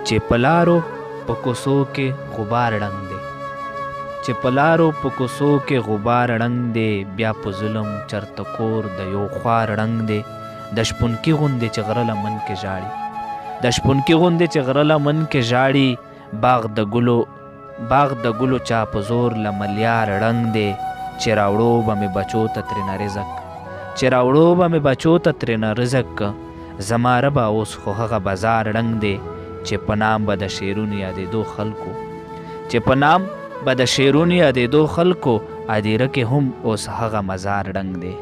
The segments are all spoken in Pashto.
چې په لارو په کوڅو کې غبار ړنګ دی، چې په لارو په کوڅو کې غبار ړنګ دی، بیا په ظلم چرته کور د یو خوار ړنګ دی. د شپونکي غوندې چې غره لمن کې ژاړي، د شپونکي غوندې چې غره لمن کې ژاړي، باغ د ګلو چا په زور له ملیار ړنګ دی. چې راوړو به مې بچو ته ترېنه رزق، چې راوړو به مې بچو ته ترېنه رزق، زما ربه اوس خو هغه بازار ړنګ دی. چې په نام به د شعرونو یادېدو خلکو، چې په نام به د شعرونو یادېدو خلکو، ادیره کې هم اوس هغه مزار ړنګ دی.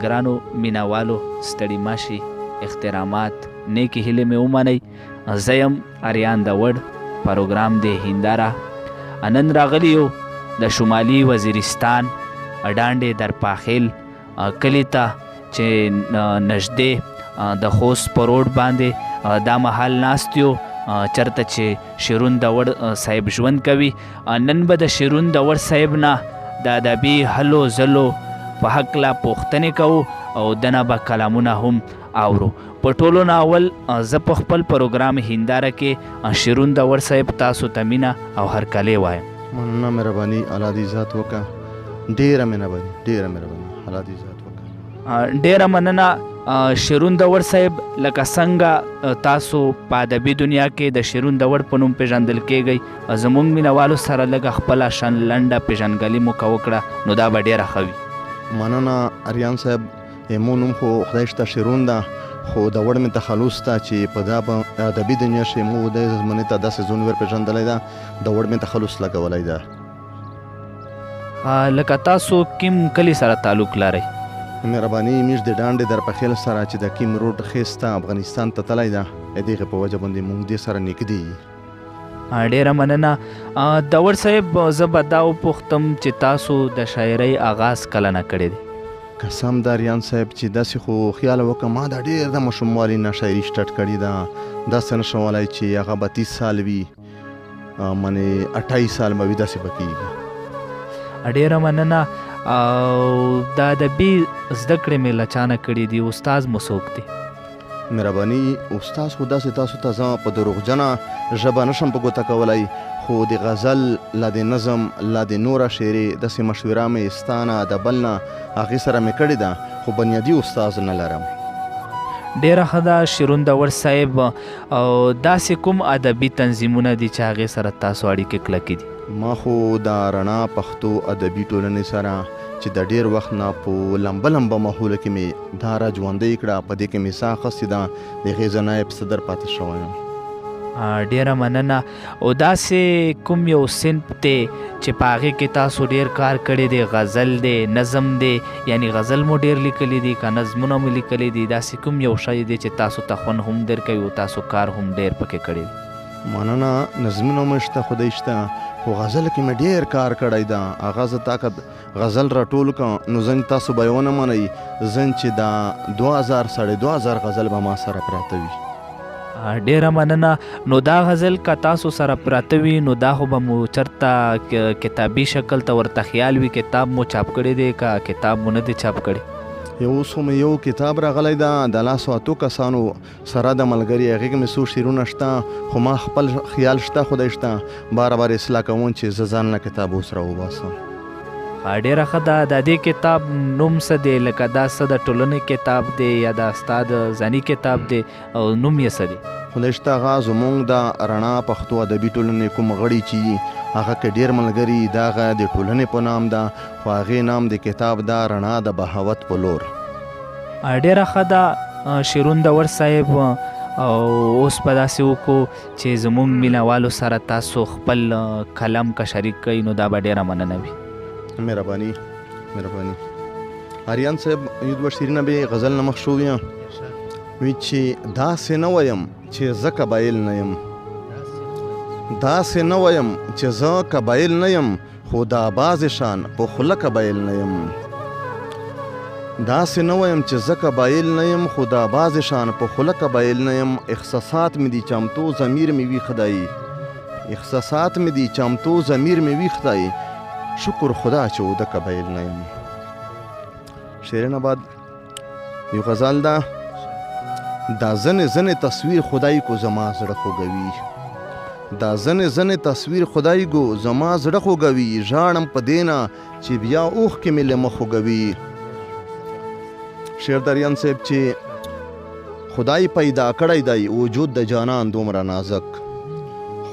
ګرانو مینهوالو ستړي ماشي، احترامات نیکې هیلې مې ومنئ. زه یم اریان د وړ، پروګرام دی هنداره. نن راغلی یو د شمالي وزیرستان ډانډې در پاخیل کلي ته، چې نږدې د خوست په روډ باندې دا مهال ناست یو، چرته چې شیرون د وړ صاحب ژوند کوي. نن به د شیرون د وړ صاحب نه د ادبي هلو ځلو په هکله پوښتنې کوو او دنه به کلامونه هم اورو. په ټولو نه اول زه په خپل پروګرام هنداره کې شیرون د وړ صاحب تاسو ته مینه او هرکلی وایم. مننه مهرباني، الله دې عزت وکړه. ډېره مهرباني، ډېره مهرباني، الله دې عزت وکړه. ډېره مننه شیرون د وړ صاحب. لکه څنګه تاسو په ادبي دنیا کې د شیرون د وړ په نوم پیژندل کیږئ، زموږ مینهوالو سره لږه خپله شان لنډه پیژندګلي مو که وکړه نو دا به ډېره ښه وي. مننه اریان صاحب. مو نوم خو خدای شته شیرون ده، خو د وړ مې تخلص ته چې په دا په ادبي دنیا کې مو د زمانې ته داسې ځون ور پېژندلی ده، د وړ مې تخلص لګولی ده. لکه تاسو کوم کلي سره تعلق لرئ؟ مهرباني موږ د ډانډې در پخیل سره چې د کیم روډ خیسته افغانستان ته تللی ده، د هغې په وجه باندې موږ دې سره نږدې یو. ډېره مننه. د وړ صاحب زه به دا وپوښتم چې تاسو د شاعرۍ آغاز کله نه کړی دی؟ قسم د اریان صاحب چې داسې خو خیال وکړم ما دا ډېر د ماشوموالي نه شاعري سټارټ کړې ده. داسې نشم ویلی چې هغه به 30 سال وي، منې 28 سال به وي، داسې به کېږي. ډېره مننه. او د ادبي زده کړې مې له چا نه کړي دي؟ استاز مو څوک دی؟ مهرباني استاز خو داسې تاسو ته زه په دروغجنه ژبه نشم په ګوته کولی، خو د غزل لا د نظم لا د نوره شعرې داسې مشوره مې ستا نه د بل نه هغې سره مې کړې ده، خو بنیادي استاز نه لرم. ډېره ښه ده شیرون د وړ صاحب. او داسې کوم ادبي تنظیمونه دي چې هغې سره تاسو اړیکې کلکې دي؟ ما خو د رڼا پښتو ادبي ټولنې سره چې د ډېر وخت نه په لمبه لمبه ماحوله کې مې دا را ژوندۍ کړه، په دې کې مې ساه اخیستې ده، د هغې زه نایب صدر پاتې شوی یم. ډېره مننه. او داسې کوم یو صنف دی چې په هغې کې تاسو ډېر کار کړی دی؟ غزل دی، نظم دی، یعنی غزل مو ډېر لیکلی دی که نظمونه مو لیکلی دی؟ داسې کوم یو شی دی چې تاسو ته خوند هم درکوي او تاسو کار هم ډېر پکې کړی دی؟ مننه. نظمونه مې شته، خدای شته، خو غزل کې مې ډېر کار کړی ده. هغه زه تا که غزل راټول کړم نو ځین تاسو به یې ونه منئ، ځین چې دا 2000 غزل به ما سره پراته وي. ډېره مننه. نو دا غزل که تاسو سره پراته وي نو دا خو به مو چرته کتابي شکل ته ورته خیال وي کتاب مو چاپ کړی دی که کتاب مو نه دی چاپ کړی؟ اوس خو مې یو کتاب راغلی ده د لاسو اتو کسانو سره د ملګري، هغې کې مې څو شعرونه شته، خو ما خپل خیال شته، خدای شته، باره باره اصلاح کوم چې زه ځان له کتاب اوس راوباسم. ډېره ښه ده. د دې کتاب نوم څه دی؟ لکه دا څه د ټولنې کتاب دی یا دا ستا د ځاني کتاب دی او نوم یې څه دی؟ خدای شته هغه زموږ د رڼا پښتو ادبي ټولنې کوم غړي چې هغه کې ډېر ملګري د هغه د ټولنې په نام ده، خو هغې نام د کتاب ده رڼا د بهاوت په لور. ډېره ښه ده شیرون د وړ صاحب. او اوس په داسې وکړو چې زموږ مینهوالو سره تاسو خپل کلم که شریک کوئ نو دا به ډېره مننه وي. مهرباني مهرباني. اریان صاحب یو دوه شعرونه به غزل نه مخ شو وي چې داسې نه ویم چې زه قبایل نه یم، داسې نه ویم چې زه قبایل نه یم، خو د آباز شان په خوله قبایل نه یم. داسې نه ویم چې زه قبایل نه یم، خو د آباز شان په خوله قبایل نه یم. احساسات مې دي چمتو ضمیر مې وي خدایي، احساسات مې دي چمتو ضمیر مې وي خدایي، شکر خدا چې و د قبایل نه یم. شعرونه بعد یو غزل ده. دا زنې زنې تصویر خدای کو زما زړه خوږوي، دا زنې تصویر خدای ګو زما زړه خوږوي ژاړم په دینا چې بیا اوښکې مې له مخ خوږوي. شعر دریان صاحب چې خدای پیدا کړی دی وجود د جانان دومره نازک،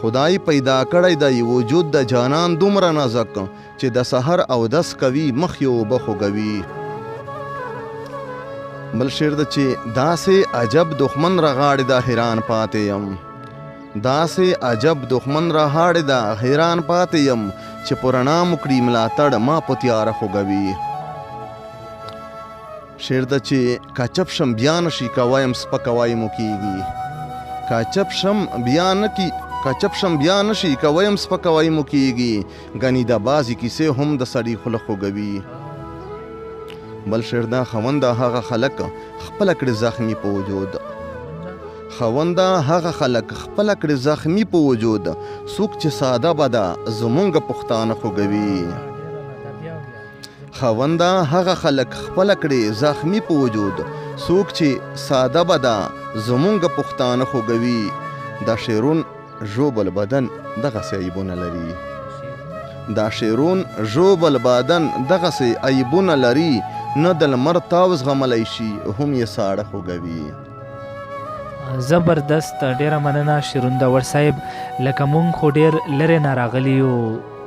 خدای پیدا کړی دی وجود د جانان دومره نازک چې د سحر اودس کوي مخ یې اوبه خوږوي. بل شعر ده چې داسې عجب دښمن رغاړې دا حیران پاتې یم، داسې عجب دښمن رغاړې دا حیران پاتې یم چې پرانا مکړي ملاتړ ما په تیاره خوږوي. شعر ده چې کچپ شم بیا نشي کوایم سپکوای مو کیږي، کچپ شم بیا نشي کوایم سپکوای مو کیږي، ګنې د بازي کیسې هم د سړي خوله خوږوي. بل شعر ده خونده هغه خلک خپله کړي زخمي په وجود، خونده هغه خلک خپله کړي زخمي په وجود، څوک چې ساده به ده زمونږ پښتانه خوږوي. خونده هغه خلک خپله کړي زخمي په وجود، څوک چې ساده به ده زمونږ پښتانه خوږوي. دا شعرون ژوبل بدن دغسې عیبونه لري، دا شعرون ژوبل بدن دغسې عیبونه لري، نه د لمر تاو زغملی شي هم یې ساړه خوږوي. زبردست، ډیره مننه شیروندور صاحب. لکه مونږ خو ډیر لرې نه راغلي یو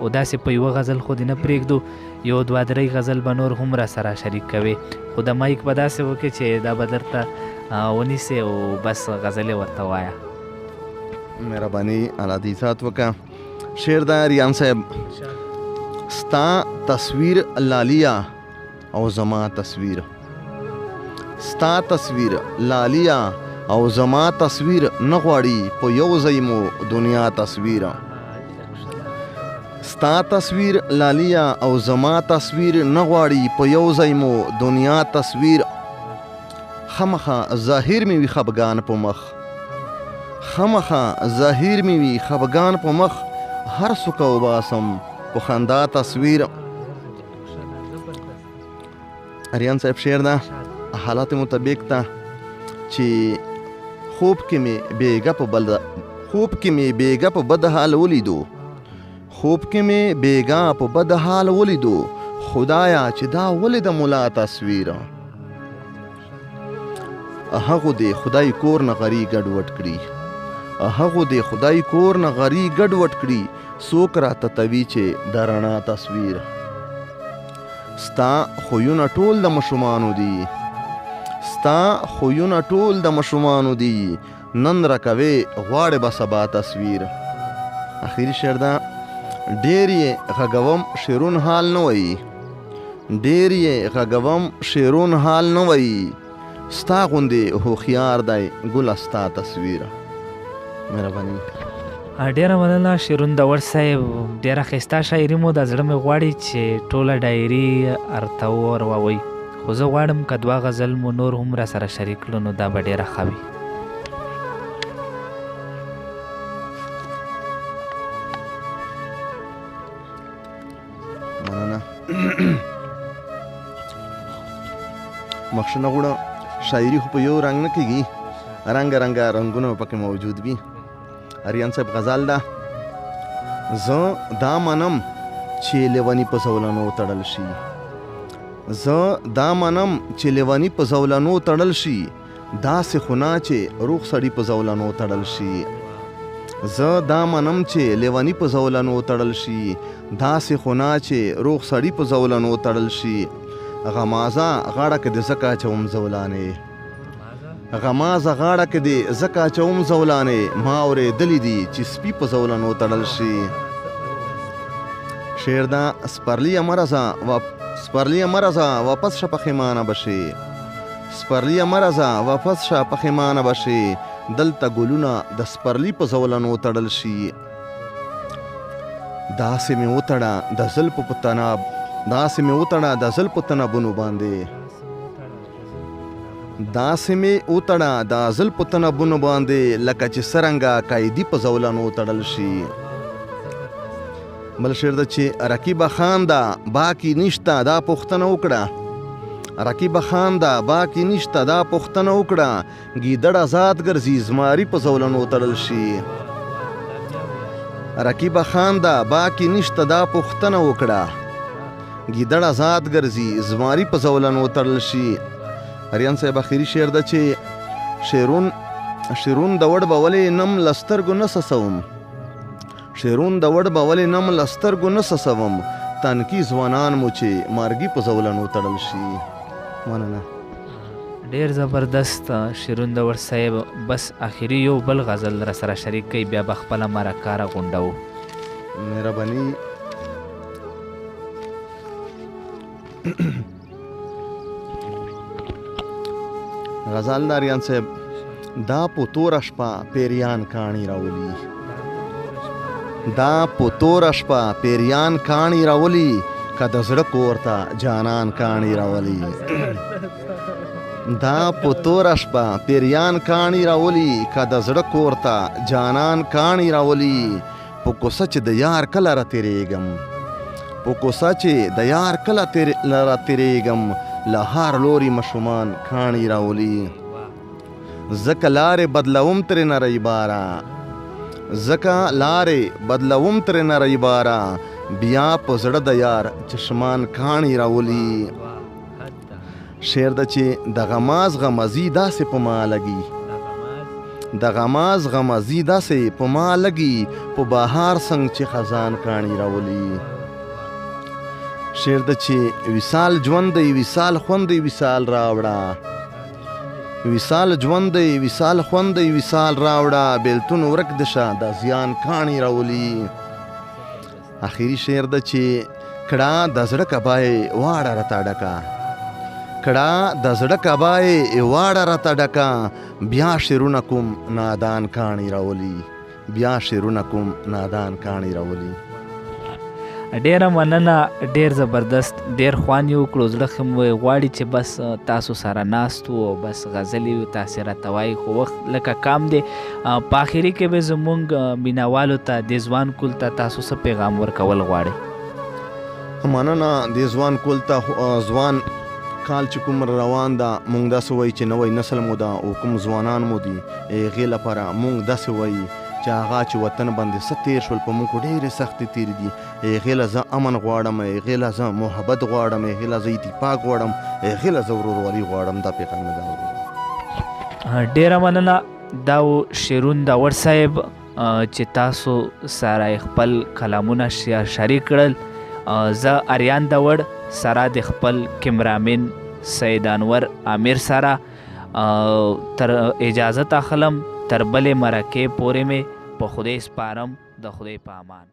او داسې په یوه غزل خو دې نه پرېږدو، یو دوه درې غزل به نور هم را سره شریک کوي، خو د مایک به داسې وکړي چې دا به درته ونیسي او بس غزلې ورته وایه. مهرباني الله دې عزت وکړه. شعر ده ریان صاحب، ستا تصویر لالیا او زما تصویر، ستا تصویر لالیا او زما تصویر نه غواړي په یو ځای مو دنیا تصویر، ستا تصویر لالیا او زما تصویر نه غواړي په یو ځای مو دنیا تصویر. خامخا ظاهر مې وي خفګان په مخ، خامخا ظاهر مې وي خفګان په مخ، هر څوک وباسم په خندا تصویر. اریان صاحب شعر ده حالات مطابق ته چې خوب کې مې بیګا په بد حال ولیدو، خوب کې مې بیګا په بد حال ولیدو، خدایا چې دا ولې د مولا تصویر. هغو دې خدای کور نه غري ګډوډ کړي، هغو دې خدای کور نه غري ګډوډ کړي، څوک راته توي چې د رڼا تصویر. ستا خویونه ټول د ماشومانو دي، ستا خویونه ټول د ماشومانو دي، نن راکوي غواړې به سبا تصویر. اخیری شعر ده، ډېر یې غږوم شیرون حال نه وایي، ډېر یې غږوم شیرون حال نه وایي، ستا غوندې هوښیار دی ګله ستا تصویر. مهرباني. ډیره مننه شیروندور صاحب، ډیره ښایسته شاعري مو د زړه مې غواړي چې ټوله ډایري ارته ور ووایي، خو زه غواړم که دوه غزل مو نور هم را سره شریک کړو نو دا به ډیره ښه وي. مننه. بخښنه غواړم، شاعري خو په یو رنګ نه کېږي، رنګه رنګونه پکې موجود وي. اریان صاحب غزل ده، زه دا منم چې لیونی په زولانو تړل شي، زه دا منم چې لیونی په زولانو تړل شي، داسې خو نه چې روغ سړي په زولانو تړل شي، زه دا منم چې لیونی په زولانو تړل شي، داسې خو نه چې روغ سړي په زولانو تړل شي. غمازه غاړه کې د زکه چوم زولانې، غمازه غاړه کې د زکه چوم زولانې، ما اورېدلي دي چې سپي په زولانو تړل شي. شعر ده، سپرلی مرزه واپس شه پښیمانه بشي، سپرلی مرزه واپس شه پښیمانه بشي، دلته ګلونه د سپرلی په زولانو تړل شي. داسې مې وتړه د زلفو په تناب، داسې مې وتړه د زلفو تنابونو باندې، داسې مې وتړه د زلفو تنابونو باندې، لکه چې څرنګه قیدي په زولانو تړل شي. بل شعر ده چې رقیبه خانده باقي نشته دا پوښتنه وکړه، رقیبه خانده باقي نشته دا پوښتنه وکړه، ګیدړه ذات ګرځي زماري په زولانو تړل شي. رقیبه خانده باکې نشته دا پوښتنه وکړه ګیدړ آزاد ګرځي زماري په زولن وتړل شي. اریان صاحب اخري شعر ده چې شیرون د وړ به ولې نم له سترګو نه سسوم شیرون د وړ به ولې نم له سترګو نه سسوم تنکي ځوانان مو چې مارګي په زولن وتړل شي. مننه. ډیر زبردست شیرون دور صاحب. بس اخري یو بل غزل را سره شریک کوي بیا به خپله مرکاره غونډو. مهرباني. غزل داریان صاحب دا په توره شپه پیریان کاڼي راولي دا په توره شپه پیریان کاڼي راولي که د زړه کور ته جانان کاڼي راولي دا په توره شپه پیریان کاڼي راولي که د زړه کور ته جانان کاڼي راولي په کوڅه چې د یار کله راتېرېږم په کوڅه چې د یار کله راتېرېږم له هر لوري مشومان کاڼي راولي ځکه لارې بدلوم ترې نری باره ځکه لارې بدلوم ترې نری باره بیا په زړه د یار چشمان کاڼي راولي. شعر ده چې د غماز غمزي داسې په ما لګي د غماز غمزي داسې په ما لګي په بهار څنګه چې خزان کاڼي راولي. شعر ده چې وصال ژوند دی وصال خوند دی وصال راوړه وصال ژوند دی وصال خوند دی وصال راوړه بیلتون ورک دشه د زیان کاڼي راولي. اخري شعر ده چې کړه د زړه کبای واړه راته ډکه کړه د زړه کبای واړه راته ډکه بیا شعرونه کوم نادان کاڼي راولي بیا شعرونه کوم نادان کاڼي راولي. ډیره مننه. ډیر زبردست. ډیر خوان یې وکړو. زړه ښه مو غواړي چې بس تاسو سره ناست وو او بس غزلې تاسې راته وایي خو وخت لکه کام دی. په آخري کې به زمونږ مینهوالو ته د ځوان کول ته تاسو څه پیغام ورکول غواړئ؟ مننه. د ځوان کول ته ځوان کال چې کوم روان ده مونږ داسې وایي چې نوی نسل مو ده او کوم ځوانان مو دي هغې لپاره مونږ داسې وایي چې هغه چې وطن باندې څه تېر شول په موږ ډېرې سختې تېرې دي هغې له زه امن غواړم هغې له زه محبت غواړم هغې له زه اتفاق غواړم هغې له زه ورورولي غواړم. دا پیغام مې دا ډېره مننه. دا و شیرون داور صاحب چې تاسو سره خپل کلامونه شریک کړل. زه اریان داور سره د خپل کیمرامین سید انور عامر سره تر اجازت اخلم تر بلې مرکې پورې مې په خدای سپارم. د خدای په امان.